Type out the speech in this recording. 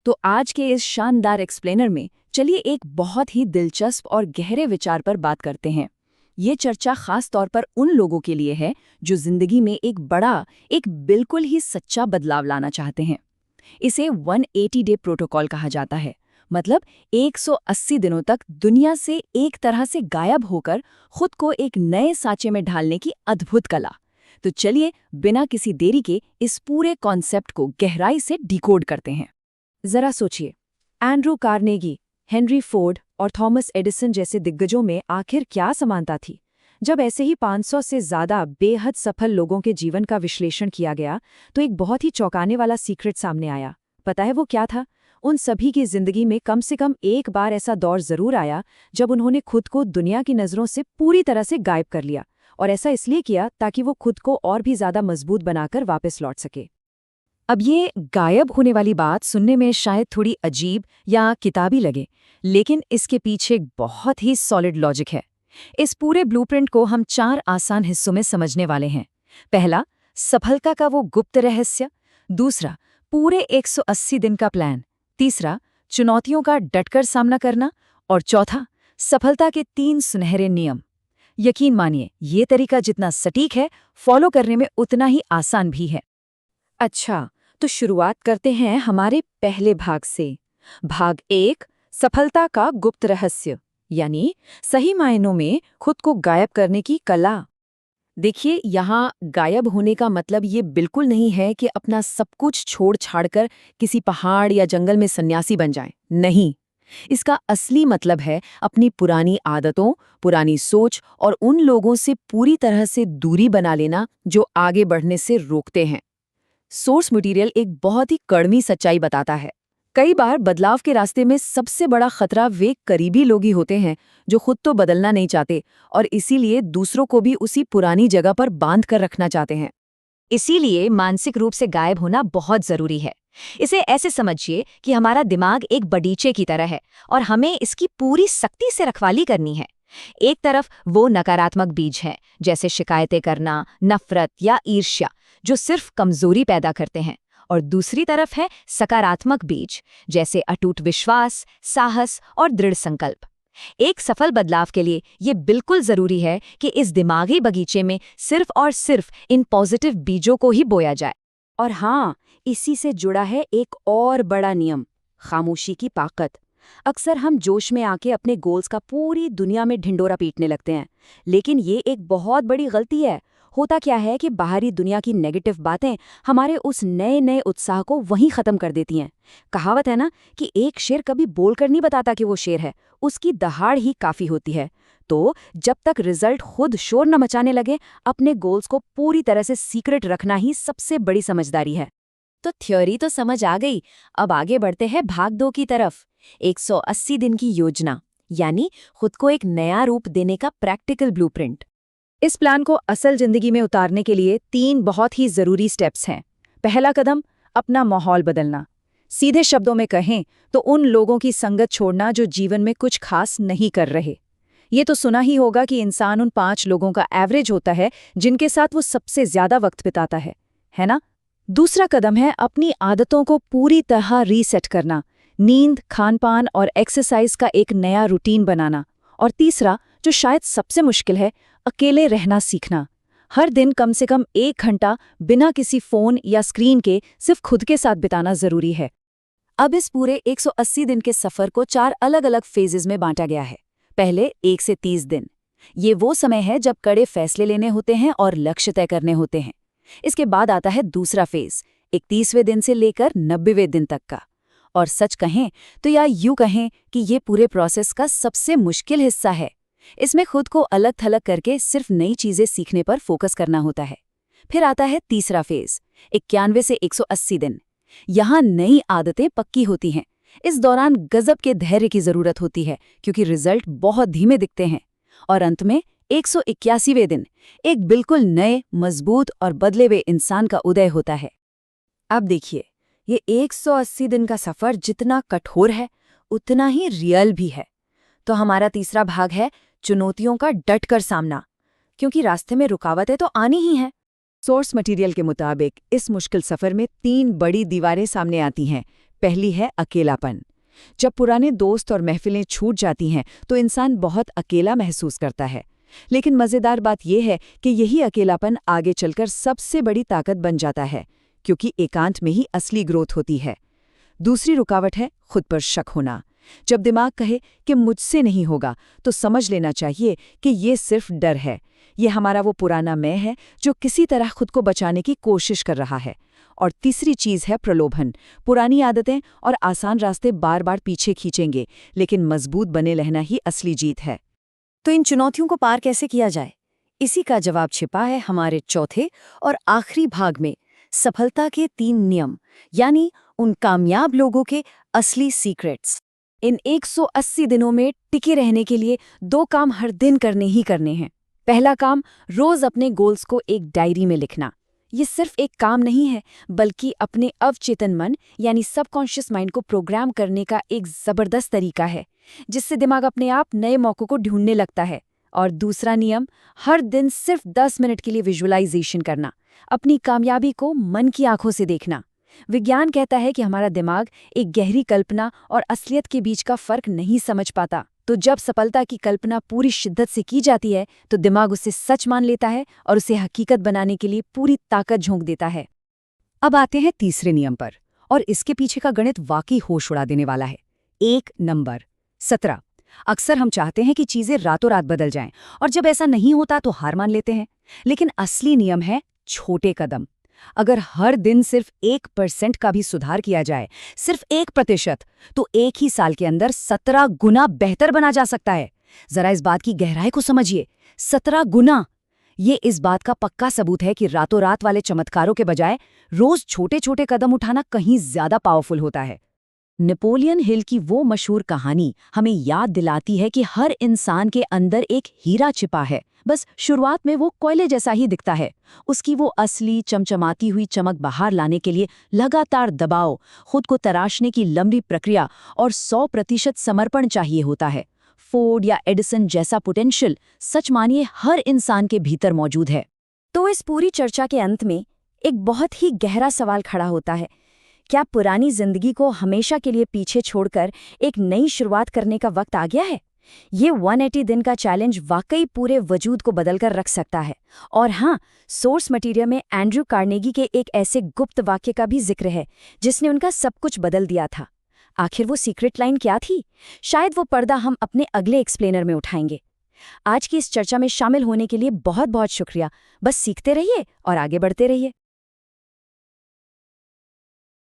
तो आज के इस शानदार एक्सप्लेनर में चलिए एक बहुत ही दिलचस्प और गहरे विचार पर बात करते हैं। ये चर्चा खास तौर पर उन लोगों के लिए है जो जिंदगी में एक बिल्कुल ही सच्चा बदलाव लाना चाहते हैं। इसे 180 डे प्रोटोकॉल कहा जाता है। मतलब 180 दिनों तक दुनिया से एक तरह से गायब होकर खुद को एक नए सांचे में ढालने की अद्भुत कला। तो चलिए बिना किसी देरी के इस पूरे कॉन्सेप्ट को गहराई से डिकोड करते हैं। जरा सोचिए, एंड्रू कार्नेगी, हेनरी फोर्ड और थॉमस एडिसन जैसे दिग्गजों में आखिर क्या समानता थी? जब ऐसे ही 500 से ज्यादा बेहद सफल लोगों के जीवन का विश्लेषण किया गया तो एक बहुत ही चौंकाने वाला सीक्रेट सामने आया। पता है वो क्या था? उन सभी की जिंदगी में कम से कम एक बार ऐसा दौर जरूर आया जब उन्होंने खुद को दुनिया की नजरों से पूरी तरह से गायब कर लिया, और ऐसा इसलिए किया ताकि वो खुद को और भी ज्यादा मजबूत बनाकर वापस लौट सके। अब ये गायब होने वाली बात सुनने में शायद थोड़ी अजीब या किताबी लगे, लेकिन इसके पीछे एक बहुत ही सॉलिड लॉजिक है। इस पूरे ब्लूप्रिंट को हम 4 आसान हिस्सों में समझने वाले हैं। पहला, सफलता का वो गुप्त रहस्य। दूसरा, पूरे 180 दिन का प्लान। तीसरा, चुनौतियों का डटकर सामना करना। और चौथा, सफलता के 3 सुनहरे नियम। यकीन मानिए, ये तरीका जितना सटीक है, फॉलो करने में उतना ही आसान भी है। अच्छा, तो शुरुआत करते हैं हमारे पहले भाग से। भाग 1, सफलता का गुप्त रहस्य, यानी सही मायनों में खुद को गायब करने की कला। देखिए, यहाँ गायब होने का मतलब ये बिल्कुल नहीं है कि अपना सब कुछ छोड़ छाड़कर किसी पहाड़ या जंगल में सन्यासी बन जाएं। नहीं, इसका असली मतलब है अपनी पुरानी आदतों, पुरानी सोच और उन लोगों से पूरी तरह से दूरी बना लेना जो आगे बढ़ने से रोकते हैं। सोर्स मटेरियल एक बहुत ही कड़वी सच्चाई बताता है। कई बार बदलाव के रास्ते में सबसे बड़ा खतरा वे करीबी लोग ही होते हैं जो खुद तो बदलना नहीं चाहते और इसीलिए दूसरों को भी उसी पुरानी जगह पर बांध कर रखना चाहते हैं। इसीलिए मानसिक रूप से गायब होना बहुत जरूरी है। इसे ऐसे समझिए कि हमारा दिमाग एक बगीचे की तरह है और हमें इसकी पूरी सख्ती से रखवाली करनी है। एक तरफ वो नकारात्मक बीज हैं, जैसे शिकायतें करना, नफरत या ईर्ष्या, जो सिर्फ कमजोरी पैदा करते हैं, और दूसरी तरफ है सकारात्मक बीज, जैसे अटूट विश्वास, साहस और दृढ़ संकल्प। एक सफल बदलाव के लिए ये बिल्कुल जरूरी है कि इस दिमागी बगीचे में सिर्फ और सिर्फ इन पॉजिटिव बीजों को ही बोया जाए। और हाँ, इसी से जुड़ा है एक और बड़ा नियम, खामोशी की ताकत। अक्सर हम जोश में आके अपने गोल्स का पूरी दुनिया में ढिंडोरा पीटने लगते हैं, लेकिन ये एक बहुत बड़ी गलती है। होता क्या है कि बाहरी दुनिया की नेगेटिव बातें हमारे उस नए उत्साह को वहीं खत्म कर देती हैं। कहावत है ना कि एक शेर कभी बोलकर नहीं बताता कि वो शेर है, उसकी दहाड़ ही काफी होती है। तो जब तक रिजल्ट खुद शोर न मचाने लगे, अपने गोल्स को पूरी तरह से सीक्रेट रखना ही सबसे बड़ी समझदारी है। तो थ्योरी तो समझ आ गई, अब आगे बढ़ते हैं भाग 2 की तरफ। 180 दिन की योजना, यानी खुद को एक नया रूप देने का प्रैक्टिकल ब्लूप्रिंट। इस प्लान को असल जिंदगी में उतारने के लिए 3 बहुत ही जरूरी स्टेप्स हैं। पहला कदम, अपना माहौल बदलना। सीधे शब्दों में कहें तो उन लोगों की संगत छोड़ना जो जीवन में कुछ खास नहीं कर रहे। ये तो सुना ही होगा कि इंसान उन 5 लोगों का एवरेज होता है जिनके साथ वो सबसे ज्यादा वक्त बिताता है ना? दूसरा कदम है अपनी आदतों को पूरी तरह रीसेट करना, नींद, खानपान और एक्सरसाइज का एक नया रूटीन बनाना। और तीसरा, जो शायद सबसे मुश्किल है, अकेले रहना सीखना। हर दिन कम से कम 1 घंटा बिना किसी फोन या स्क्रीन के सिर्फ खुद के साथ बिताना जरूरी है। अब इस पूरे 180 दिन के सफर को 4 अलग-अलग फेजेस में बांटा गया है। पहले 1 से 30 दिन। ये वो समय है जब कड़े फैसले लेने होते हैं और लक्ष्य तय करने होते हैं। इसके बाद आता है दूसरा फेज, 31वें दिन से लेकर 90वें दिन तक का। और सच कहें तो या यूं कहें कि ये पूरे प्रोसेस का सबसे मुश्किल हिस्सा है। इसमें खुद को अलग थलग करके सिर्फ नई चीजें सीखने पर फोकस करना होता है। फिर आता है तीसरा फेज, 91 से 180 दिन। यहाँ नई आदतें पक्की होती हैं। इस दौरान गजब के धैर्य की जरूरत होती है क्योंकि रिजल्ट बहुत धीमे दिखते हैं। और अंत में 181वें दिन, एक बिल्कुल नए, मजबूत और बदले हुए इंसान का उदय होता है। अब देखिए, ये 180 दिन का सफर जितना कठोर है उतना ही रियल भी है। तो हमारा तीसरा भाग है चुनौतियों का डटकर सामना, क्योंकि रास्ते में रुकावटें तो आनी ही हैं। सोर्स मटेरियल के मुताबिक इस मुश्किल सफर में 3 बड़ी दीवारें सामने आती हैं। पहली है अकेलापन। जब पुराने दोस्त और महफिलें छूट जाती हैं तो इंसान बहुत अकेला महसूस करता है। लेकिन मज़ेदार बात यह है कि यही अकेलापन आगे चलकर सबसे बड़ी ताकत बन जाता है, क्योंकि एकांत में ही असली ग्रोथ होती है। दूसरी रुकावट है खुद पर शक होना। जब दिमाग कहे कि मुझसे नहीं होगा, तो समझ लेना चाहिए कि ये सिर्फ डर है। ये हमारा वो पुराना मैं है जो किसी तरह खुद को बचाने की कोशिश कर रहा है। और तीसरी चीज़ है प्रलोभन। पुरानी आदतें और आसान रास्ते बार बार पीछे खींचेंगे, लेकिन मजबूत बने रहना ही असली जीत है। तो इन चुनौतियों को पार कैसे किया जाए? इसी का जवाब छिपा है हमारे चौथे और आखिरी भाग में, सफलता के 3 नियम, यानी उन कामयाब लोगों के असली सीक्रेट्स। इन 180 दिनों में टिके रहने के लिए 2 काम हर दिन करने ही करने हैं। पहला काम, रोज अपने गोल्स को एक डायरी में लिखना। ये सिर्फ एक काम नहीं है, बल्कि अपने अवचेतन मन यानी सबकॉन्शियस माइंड को प्रोग्राम करने का एक जबरदस्त तरीका है, जिससे दिमाग अपने आप नए मौकों को ढूंढने लगता है। और दूसरा नियम, हर दिन सिर्फ 10 मिनट के लिए विजुअलाइजेशन करना, अपनी कामयाबी को मन की आंखों से देखना। विज्ञान कहता है कि हमारा दिमाग एक गहरी कल्पना और असलियत के बीच का फर्क नहीं समझ पाता। तो जब सफलता की कल्पना पूरी शिद्दत से की जाती है, तो दिमाग उसे सच मान लेता है और उसे हकीकत बनाने के लिए पूरी ताकत झोंक देता है। अब आते हैं तीसरे नियम पर, और इसके पीछे का गणित वाकई होश उड़ा देने वाला है। 1 नंबर 17। अक्सर हम चाहते हैं कि चीजें रातों रात बदल जाएं, और जब ऐसा नहीं होता तो हार मान लेते हैं। लेकिन असली नियम है छोटे कदम। अगर हर दिन सिर्फ 1% का भी सुधार किया जाए, सिर्फ 1%, तो एक ही साल के अंदर 17 गुना बेहतर बना जा सकता है। जरा इस बात की गहराई को समझिए, 17 गुना। ये इस बात का पक्का सबूत है कि रातों रात वाले चमत्कारों के बजाय रोज छोटे छोटे कदम उठाना कहीं ज्यादा पावरफुल होता है। नेपोलियन हिल की वो मशहूर कहानी हमें याद दिलाती है कि हर इंसान के अंदर एक हीरा छिपा है, बस शुरुआत में वो कोयले जैसा ही दिखता है। उसकी वो असली चमचमाती हुई चमक बाहर लाने के लिए लगातार दबाव, खुद को तराशने की लंबी प्रक्रिया और 100% समर्पण चाहिए होता है। फोर्ड या एडिसन जैसा पोटेंशियल, सच मानिए, हर इंसान के भीतर मौजूद है। तो इस पूरी चर्चा के अंत में एक बहुत ही गहरा सवाल खड़ा होता है, क्या पुरानी जिंदगी को हमेशा के लिए पीछे छोड़कर एक नई शुरुआत करने का वक्त आ गया है? ये 180 दिन का चैलेंज वाकई पूरे वजूद को बदलकर रख सकता है। और हाँ, सोर्स मटेरियल में एंड्रयू कार्नेगी के एक ऐसे गुप्त वाक्य का भी जिक्र है जिसने उनका सब कुछ बदल दिया था। आखिर वो सीक्रेट लाइन क्या थी? शायद वो पर्दा हम अपने अगले एक्सप्लेनर में उठाएंगे। आज की इस चर्चा में शामिल होने के लिए बहुत बहुत शुक्रिया। बस सीखते रहिए और आगे बढ़ते रहिए।